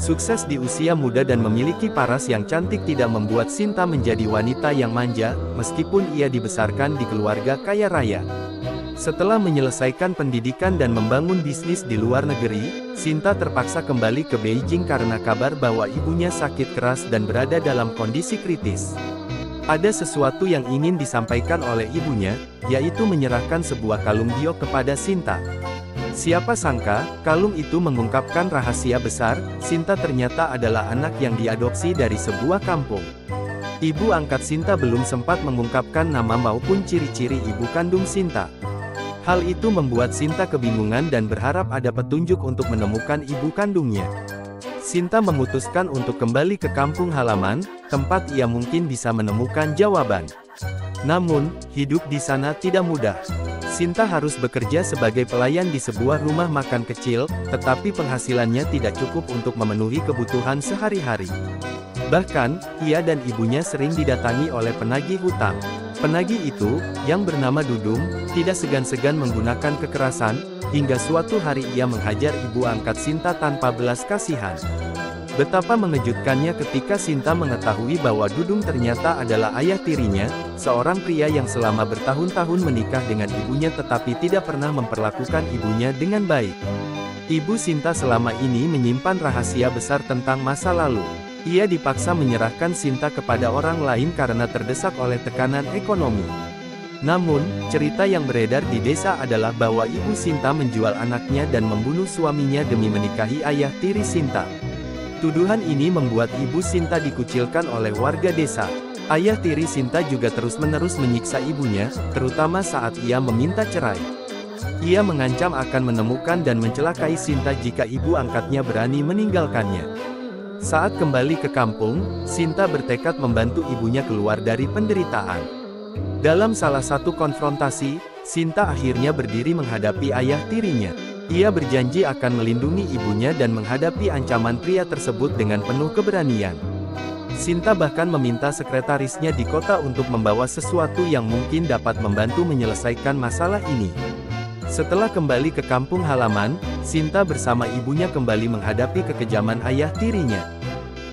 Sukses di usia muda dan memiliki paras yang cantik tidak membuat Sinta menjadi wanita yang manja, meskipun ia dibesarkan di keluarga kaya raya. Setelah menyelesaikan pendidikan dan membangun bisnis di luar negeri, Sinta terpaksa kembali ke Beijing karena kabar bahwa ibunya sakit keras dan berada dalam kondisi kritis. Ada sesuatu yang ingin disampaikan oleh ibunya, yaitu menyerahkan sebuah kalung giok kepada Sinta. Siapa sangka, kalung itu mengungkapkan rahasia besar, Sinta ternyata adalah anak yang diadopsi dari sebuah kampung. Ibu angkat Sinta belum sempat mengungkapkan nama maupun ciri-ciri ibu kandung Sinta. Hal itu membuat Sinta kebingungan dan berharap ada petunjuk untuk menemukan ibu kandungnya. Sinta memutuskan untuk kembali ke kampung halaman, tempat ia mungkin bisa menemukan jawaban. Namun, hidup di sana tidak mudah. Sinta harus bekerja sebagai pelayan di sebuah rumah makan kecil, tetapi penghasilannya tidak cukup untuk memenuhi kebutuhan sehari-hari. Bahkan, ia dan ibunya sering didatangi oleh penagih hutang. Penagih itu, yang bernama Dudung, tidak segan-segan menggunakan kekerasan, hingga suatu hari ia menghajar ibu angkat Sinta tanpa belas kasihan. Betapa mengejutkannya ketika Sinta mengetahui bahwa Dudung ternyata adalah ayah tirinya, seorang pria yang selama bertahun-tahun menikah dengan ibunya tetapi tidak pernah memperlakukan ibunya dengan baik. Ibu Sinta selama ini menyimpan rahasia besar tentang masa lalu. Ia dipaksa menyerahkan Sinta kepada orang lain karena terdesak oleh tekanan ekonomi. Namun, cerita yang beredar di desa adalah bahwa ibu Sinta menjual anaknya dan membunuh suaminya demi menikahi ayah tiri Sinta. Tuduhan ini membuat ibu Sinta dikucilkan oleh warga desa. Ayah tiri Sinta juga terus-menerus menyiksa ibunya, terutama saat ia meminta cerai. Ia mengancam akan menemukan dan mencelakai Sinta jika ibu angkatnya berani meninggalkannya. Saat kembali ke kampung, Sinta bertekad membantu ibunya keluar dari penderitaan. Dalam salah satu konfrontasi, Sinta akhirnya berdiri menghadapi ayah tirinya. Ia berjanji akan melindungi ibunya dan menghadapi ancaman pria tersebut dengan penuh keberanian. Sinta bahkan meminta sekretarisnya di kota untuk membawa sesuatu yang mungkin dapat membantu menyelesaikan masalah ini. Setelah kembali ke kampung halaman, Sinta bersama ibunya kembali menghadapi kekejaman ayah tirinya.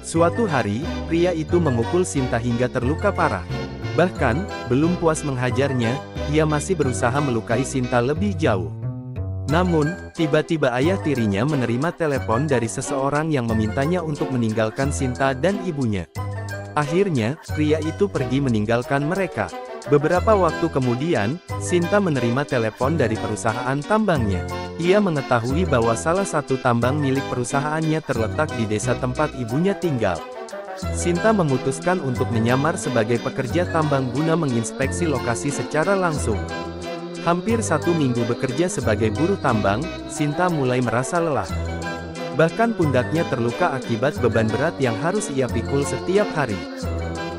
Suatu hari, pria itu memukul Sinta hingga terluka parah. Bahkan, belum puas menghajarnya, ia masih berusaha melukai Sinta lebih jauh. Namun, tiba-tiba ayah tirinya menerima telepon dari seseorang yang memintanya untuk meninggalkan Sinta dan ibunya. Akhirnya, pria itu pergi meninggalkan mereka. Beberapa waktu kemudian, Sinta menerima telepon dari perusahaan tambangnya. Ia mengetahui bahwa salah satu tambang milik perusahaannya terletak di desa tempat ibunya tinggal. Sinta memutuskan untuk menyamar sebagai pekerja tambang guna menginspeksi lokasi secara langsung. Hampir 1 minggu bekerja sebagai buruh tambang, Sinta mulai merasa lelah. Bahkan pundaknya terluka akibat beban berat yang harus ia pikul setiap hari.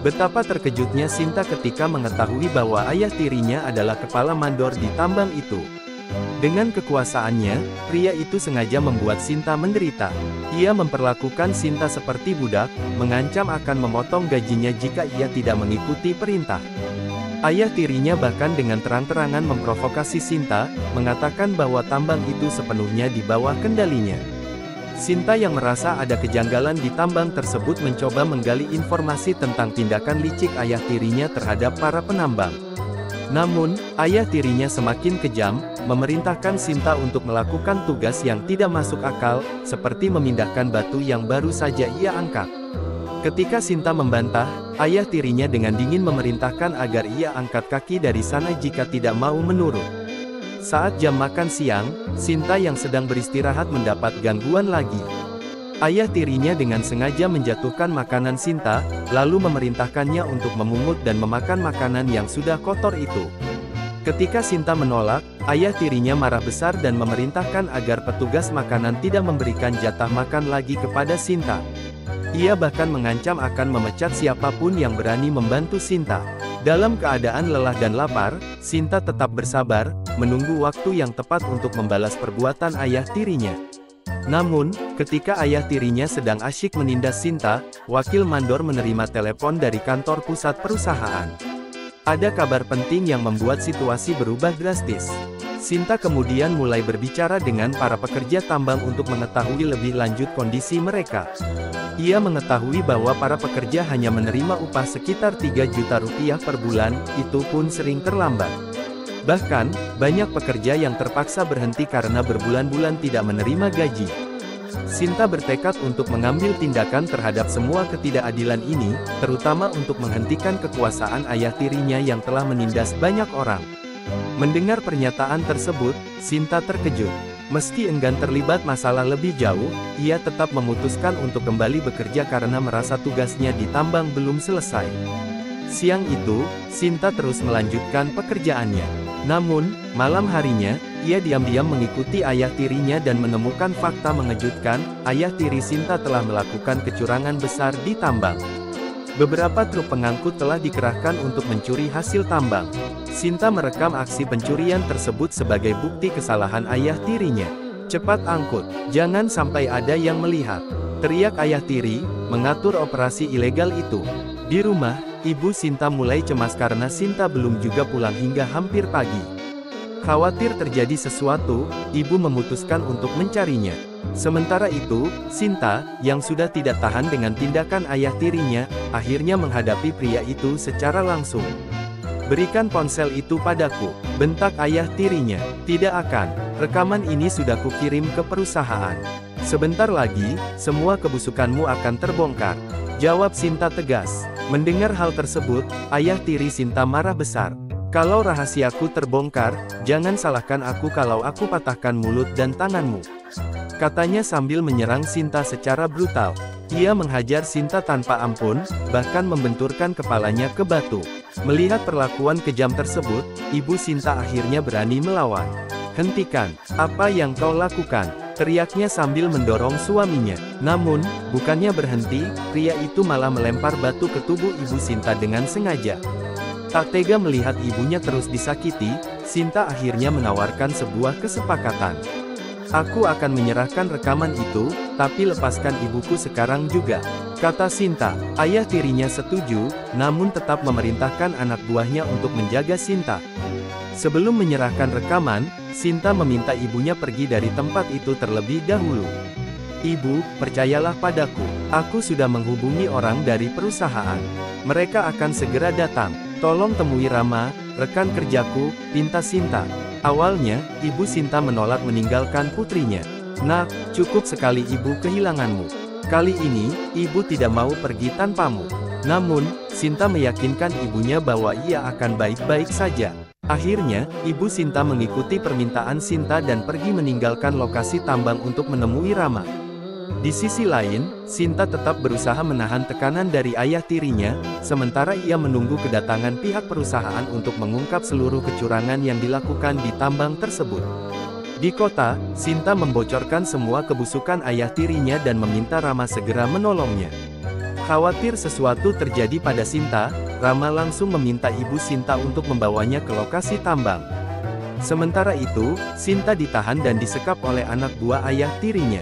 Betapa terkejutnya Sinta ketika mengetahui bahwa ayah tirinya adalah kepala mandor di tambang itu. Dengan kekuasaannya, pria itu sengaja membuat Sinta menderita. Ia memperlakukan Sinta seperti budak, mengancam akan memotong gajinya jika ia tidak mengikuti perintah. Ayah tirinya bahkan dengan terang-terangan memprovokasi Sinta, mengatakan bahwa tambang itu sepenuhnya di bawah kendalinya. Sinta yang merasa ada kejanggalan di tambang tersebut mencoba menggali informasi tentang tindakan licik ayah tirinya terhadap para penambang. Namun, ayah tirinya semakin kejam, memerintahkan Sinta untuk melakukan tugas yang tidak masuk akal, seperti memindahkan batu yang baru saja ia angkat. Ketika Sinta membantah, ayah tirinya dengan dingin memerintahkan agar ia angkat kaki dari sana jika tidak mau menurut. Saat jam makan siang, Sinta yang sedang beristirahat mendapat gangguan lagi. Ayah tirinya dengan sengaja menjatuhkan makanan Sinta, lalu memerintahkannya untuk memungut dan memakan makanan yang sudah kotor itu. Ketika Sinta menolak, ayah tirinya marah besar dan memerintahkan agar petugas makanan tidak memberikan jatah makan lagi kepada Sinta. Ia bahkan mengancam akan memecat siapapun yang berani membantu Sinta. Dalam keadaan lelah dan lapar, Sinta tetap bersabar, menunggu waktu yang tepat untuk membalas perbuatan ayah tirinya. Namun, ketika ayah tirinya sedang asyik menindas Sinta, wakil mandor menerima telepon dari kantor pusat perusahaan. Ada kabar penting yang membuat situasi berubah drastis. Sinta kemudian mulai berbicara dengan para pekerja tambang untuk mengetahui lebih lanjut kondisi mereka. Ia mengetahui bahwa para pekerja hanya menerima upah sekitar 3 juta rupiah per bulan, itu pun sering terlambat. Bahkan, banyak pekerja yang terpaksa berhenti karena berbulan-bulan tidak menerima gaji. Sinta bertekad untuk mengambil tindakan terhadap semua ketidakadilan ini, terutama untuk menghentikan kekuasaan ayah tirinya yang telah menindas banyak orang. Mendengar pernyataan tersebut, Sinta terkejut. Meski enggan terlibat masalah lebih jauh, ia tetap memutuskan untuk kembali bekerja karena merasa tugasnya di tambang belum selesai. Siang itu, Sinta terus melanjutkan pekerjaannya. Namun, malam harinya, ia diam-diam mengikuti ayah tirinya dan menemukan fakta mengejutkan, ayah tiri Sinta telah melakukan kecurangan besar di tambang. Beberapa truk pengangkut telah dikerahkan untuk mencuri hasil tambang. Sinta merekam aksi pencurian tersebut sebagai bukti kesalahan ayah tirinya. "Cepat angkut, jangan sampai ada yang melihat," teriak ayah tiri, mengatur operasi ilegal itu. Di rumah, ibu Sinta mulai cemas karena Sinta belum juga pulang hingga hampir pagi. Khawatir terjadi sesuatu, ibu memutuskan untuk mencarinya. Sementara itu, Sinta, yang sudah tidak tahan dengan tindakan ayah tirinya, akhirnya menghadapi pria itu secara langsung. "Berikan ponsel itu padaku," bentak ayah tirinya. "Tidak akan, rekaman ini sudah kukirim ke perusahaan. Sebentar lagi, semua kebusukanmu akan terbongkar," jawab Sinta tegas. Mendengar hal tersebut, ayah tiri Sinta marah besar. "Kalau rahasiaku terbongkar, jangan salahkan aku kalau aku patahkan mulut dan tanganmu," katanya sambil menyerang Sinta secara brutal. Ia menghajar Sinta tanpa ampun, bahkan membenturkan kepalanya ke batu. Melihat perlakuan kejam tersebut, ibu Sinta akhirnya berani melawan. "Hentikan, apa yang kau lakukan?" teriaknya sambil mendorong suaminya. Namun, bukannya berhenti, pria itu malah melempar batu ke tubuh ibu Sinta dengan sengaja. Tak tega melihat ibunya terus disakiti, Sinta akhirnya menawarkan sebuah kesepakatan. "Aku akan menyerahkan rekaman itu, tapi lepaskan ibuku sekarang juga," kata Sinta. Ayah tirinya setuju, namun tetap memerintahkan anak buahnya untuk menjaga Sinta. Sebelum menyerahkan rekaman, Sinta meminta ibunya pergi dari tempat itu terlebih dahulu. "Ibu, percayalah padaku, aku sudah menghubungi orang dari perusahaan. Mereka akan segera datang. Tolong temui Rama, rekan kerjaku," pinta Sinta. Awalnya, ibu Sinta menolak meninggalkan putrinya. "Nak, cukup sekali ibu kehilanganmu. Kali ini, ibu tidak mau pergi tanpamu." Namun, Sinta meyakinkan ibunya bahwa ia akan baik-baik saja. Akhirnya, ibu Sinta mengikuti permintaan Sinta dan pergi meninggalkan lokasi tambang untuk menemui Rama. Di sisi lain, Sinta tetap berusaha menahan tekanan dari ayah tirinya, sementara ia menunggu kedatangan pihak perusahaan untuk mengungkap seluruh kecurangan yang dilakukan di tambang tersebut. Di kota, Sinta membocorkan semua kebusukan ayah tirinya dan meminta Rama segera menolongnya. Khawatir sesuatu terjadi pada Sinta, Rama langsung meminta ibu Sinta untuk membawanya ke lokasi tambang. Sementara itu, Sinta ditahan dan disekap oleh anak buah ayah tirinya.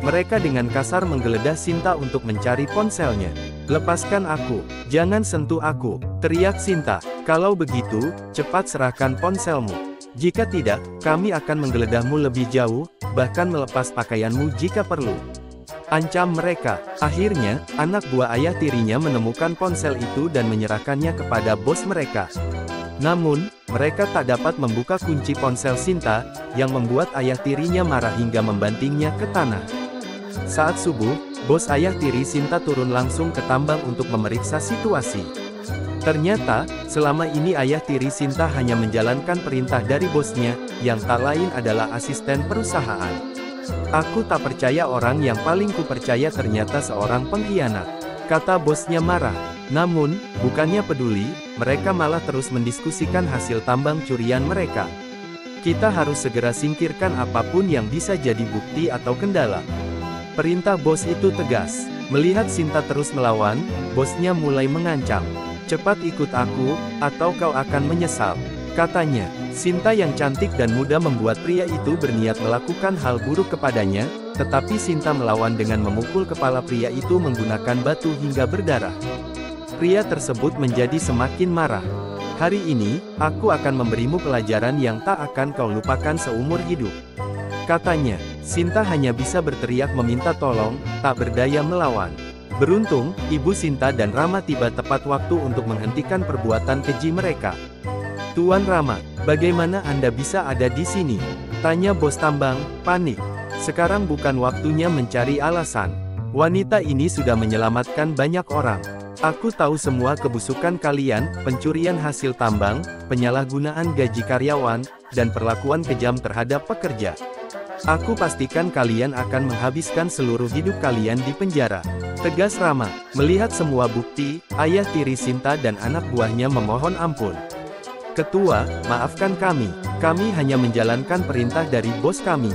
Mereka dengan kasar menggeledah Sinta untuk mencari ponselnya. "Lepaskan aku, jangan sentuh aku," teriak Sinta. "Kalau begitu, cepat serahkan ponselmu. Jika tidak, kami akan menggeledahmu lebih jauh, bahkan melepas pakaianmu jika perlu," ancam mereka. Akhirnya, anak buah ayah tirinya menemukan ponsel itu dan menyerahkannya kepada bos mereka. Namun, mereka tak dapat membuka kunci ponsel Sinta, yang membuat ayah tirinya marah hingga membantingnya ke tanah. Saat subuh, bos ayah tiri Sinta turun langsung ke tambang untuk memeriksa situasi. Ternyata, selama ini ayah tiri Sinta hanya menjalankan perintah dari bosnya, yang tak lain adalah asisten perusahaan. "Aku tak percaya orang yang paling kupercaya ternyata seorang pengkhianat," kata bosnya marah. Namun, bukannya peduli, mereka malah terus mendiskusikan hasil tambang curian mereka. "Kita harus segera singkirkan apapun yang bisa jadi bukti atau kendala," perintah bos itu tegas. Melihat Sinta terus melawan, bosnya mulai mengancam. "Cepat ikut aku, atau kau akan menyesal," katanya. Sinta yang cantik dan muda membuat pria itu berniat melakukan hal buruk kepadanya, tetapi Sinta melawan dengan memukul kepala pria itu menggunakan batu hingga berdarah. Pria tersebut menjadi semakin marah. Hari ini, aku akan memberimu pelajaran yang tak akan kau lupakan seumur hidup. Katanya, Sinta hanya bisa berteriak meminta tolong, tak berdaya melawan. Beruntung, Ibu Sinta dan Rama tiba tepat waktu untuk menghentikan perbuatan keji mereka. Tuan Rama, bagaimana Anda bisa ada di sini? Tanya bos tambang, panik. Sekarang bukan waktunya mencari alasan. Wanita ini sudah menyelamatkan banyak orang. Aku tahu semua kebusukan kalian, pencurian hasil tambang, penyalahgunaan gaji karyawan, dan perlakuan kejam terhadap pekerja. Aku pastikan kalian akan menghabiskan seluruh hidup kalian di penjara. Tegas Rama. Melihat semua bukti, ayah tiri Sinta dan anak buahnya memohon ampun. Ketua, maafkan kami. Kami hanya menjalankan perintah dari bos kami.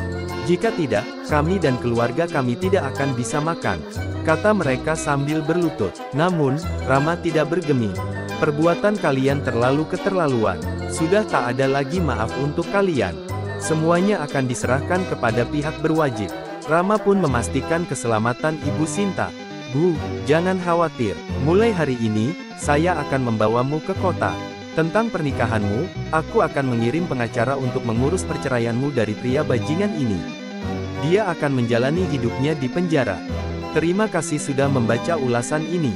Jika tidak, kami dan keluarga kami tidak akan bisa makan, kata mereka sambil berlutut. Namun, Rama tidak bergeming. Perbuatan kalian terlalu keterlaluan. Sudah tak ada lagi maaf untuk kalian. Semuanya akan diserahkan kepada pihak berwajib. Rama pun memastikan keselamatan Ibu Sinta. Bu, jangan khawatir. Mulai hari ini, saya akan membawamu ke kota. Tentang pernikahanmu, aku akan mengirim pengacara untuk mengurus perceraianmu dari pria bajingan ini. Dia akan menjalani hidupnya di penjara. Terima kasih sudah membaca ulasan ini.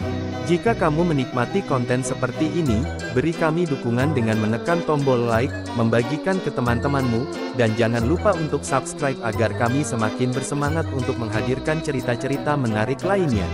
Jika kamu menikmati konten seperti ini, beri kami dukungan dengan menekan tombol like, membagikan ke teman-temanmu, dan jangan lupa untuk subscribe agar kami semakin bersemangat untuk menghadirkan cerita-cerita menarik lainnya.